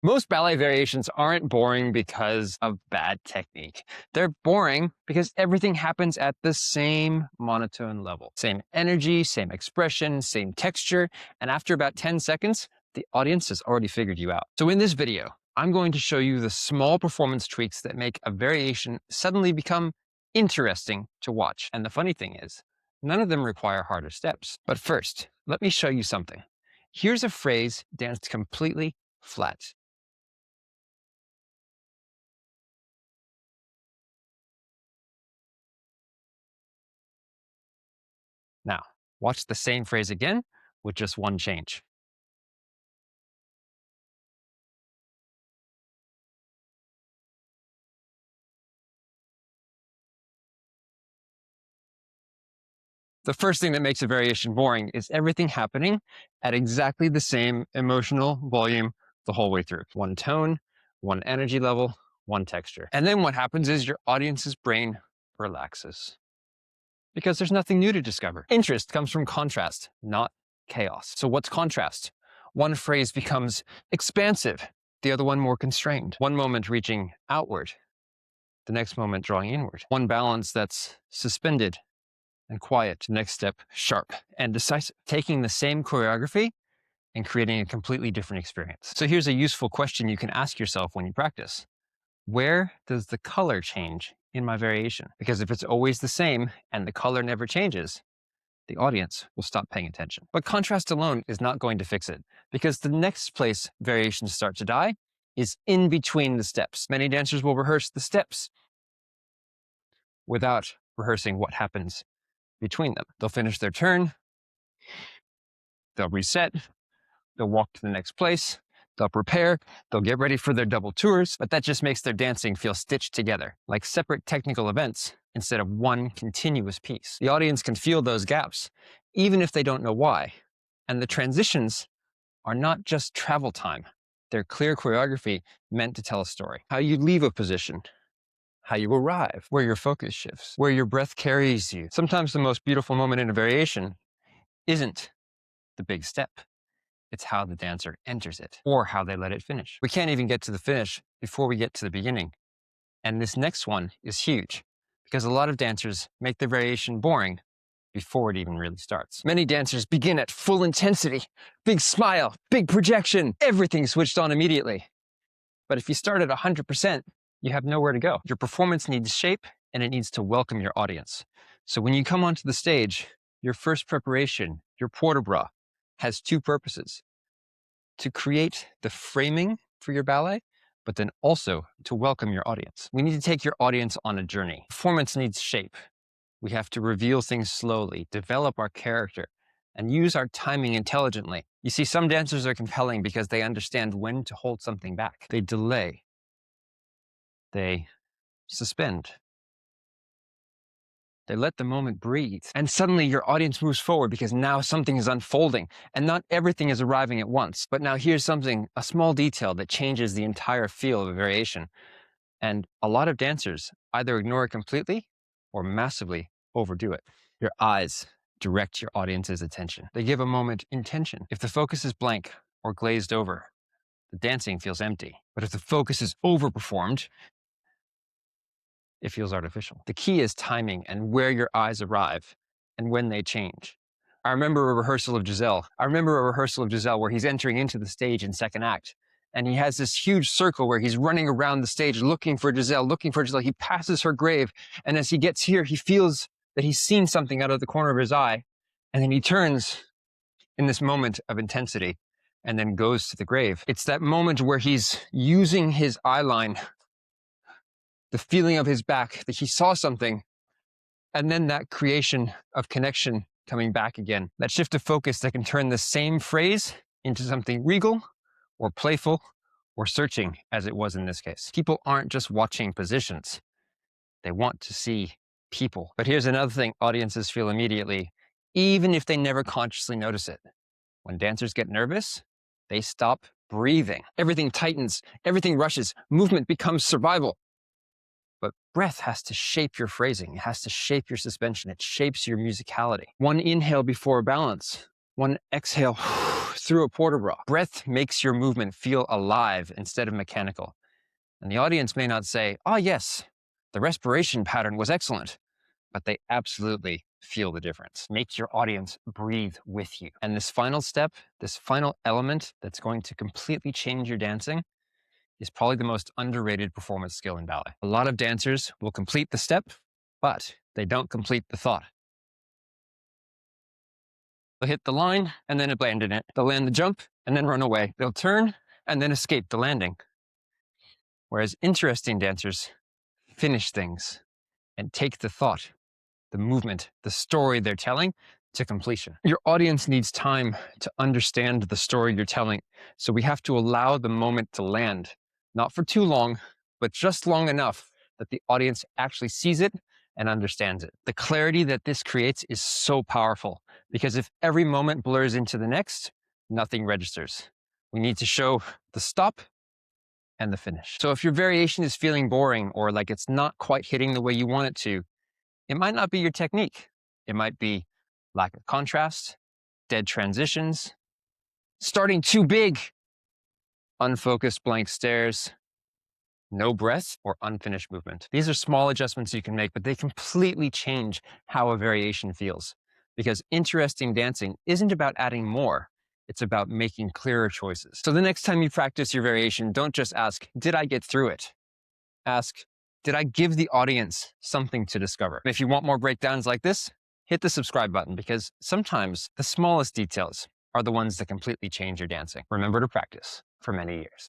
Most ballet variations aren't boring because of bad technique. They're boring because everything happens at the same monotone level. Same energy, same expression, same texture, and after about 10 seconds, the audience has already figured you out. So in this video, I'm going to show you the small performance tweaks that make a variation suddenly become interesting to watch. And the funny thing is, none of them require harder steps. But first, let me show you something. Here's a phrase danced completely flat. Now, watch the same phrase again with just one change. The first thing that makes a variation boring is everything happening at exactly the same emotional volume the whole way through. One tone, one energy level, one texture. And then what happens is your audience's brain relaxes because there's nothing new to discover. Interest comes from contrast, not chaos. So what's contrast? One phrase becomes expansive, the other one more constrained. One moment reaching outward, the next moment drawing inward. One balance that's suspended and quiet, the next step sharp and decisive. Taking the same choreography and creating a completely different experience. So here's a useful question you can ask yourself when you practice. Where does the color change in my variation? Because if it's always the same and the color never changes, the audience will stop paying attention. But contrast alone is not going to fix it, because the next place variations start to die is in between the steps. Many dancers will rehearse the steps without rehearsing what happens between them. They'll finish their turn, they'll reset, they'll walk to the next place, they'll prepare, they'll get ready for their double tours, but that just makes their dancing feel stitched together, like separate technical events instead of one continuous piece. The audience can feel those gaps, even if they don't know why. And the transitions are not just travel time. They're clear choreography meant to tell a story. How you leave a position, how you arrive, where your focus shifts, where your breath carries you. Sometimes the most beautiful moment in a variation isn't the big step. It's how the dancer enters it or how they let it finish. We can't even get to the finish before we get to the beginning. And this next one is huge because a lot of dancers make the variation boring before it even really starts. Many dancers begin at full intensity, big smile, big projection, everything switched on immediately. But if you start at 100%, you have nowhere to go. Your performance needs shape and it needs to welcome your audience. So when you come onto the stage, your first preparation, your port de bras, has two purposes: to create the framing for your ballet, but then also to welcome your audience. We need to take your audience on a journey. Performance needs shape. We have to reveal things slowly, develop our character, and use our timing intelligently. You see, some dancers are compelling because they understand when to hold something back. They delay. They suspend. They let the moment breathe. And suddenly your audience moves forward because now something is unfolding and not everything is arriving at once. But now here's something, a small detail that changes the entire feel of a variation. And a lot of dancers either ignore it completely or massively overdo it. Your eyes direct your audience's attention. They give a moment intention. If the focus is blank or glazed over, the dancing feels empty. But if the focus is overperformed, it feels artificial. The key is timing and where your eyes arrive and when they change. I remember a rehearsal of Giselle. Where he's entering into the stage in second act. And he has this huge circle where he's running around the stage looking for Giselle. He passes her grave. And as he gets here, he feels that he's seen something out of the corner of his eye. And then he turns in this moment of intensity and then goes to the grave. It's that moment where he's using his eyeline, the feeling of his back, that he saw something, and then that creation of connection coming back again. That shift of focus that can turn the same phrase into something regal or playful or searching, as it was in this case. People aren't just watching positions. They want to see people. But here's another thing audiences feel immediately, even if they never consciously notice it. When dancers get nervous, they stop breathing. Everything tightens, everything rushes, movement becomes survival. But breath has to shape your phrasing. It has to shape your suspension. It shapes your musicality. One inhale before balance, One exhale through a port de bras. Breath makes your movement feel alive instead of mechanical. And the audience may not say, "Ah, yes, the respiration pattern was excellent," but they absolutely feel the difference. Make your audience breathe with you. And this final step, this final element that's going to completely change your dancing is probably the most underrated performance skill in ballet. A lot of dancers will complete the step, but they don't complete the thought. They'll hit the line and then abandon it. They'll land the jump and then run away. They'll turn and then escape the landing. Whereas interesting dancers finish things and take the thought, the movement, the story they're telling to completion. Your audience needs time to understand the story you're telling. So we have to allow the moment to land, not for too long, but just long enough that the audience actually sees it and understands it. The clarity that this creates is so powerful because if every moment blurs into the next, nothing registers. We need to show the stop and the finish. So if your variation is feeling boring or like it's not quite hitting the way you want it to, it might not be your technique. It might be lack of contrast, dead transitions, starting too big, unfocused blank stares, no breath, or unfinished movement. These are small adjustments you can make, but they completely change how a variation feels. Because interesting dancing isn't about adding more, it's about making clearer choices. So the next time you practice your variation, don't just ask, did I get through it? Ask, did I give the audience something to discover? And if you want more breakdowns like this, hit the subscribe button because sometimes the smallest details are the ones that completely change your dancing. Remember to practice for many years.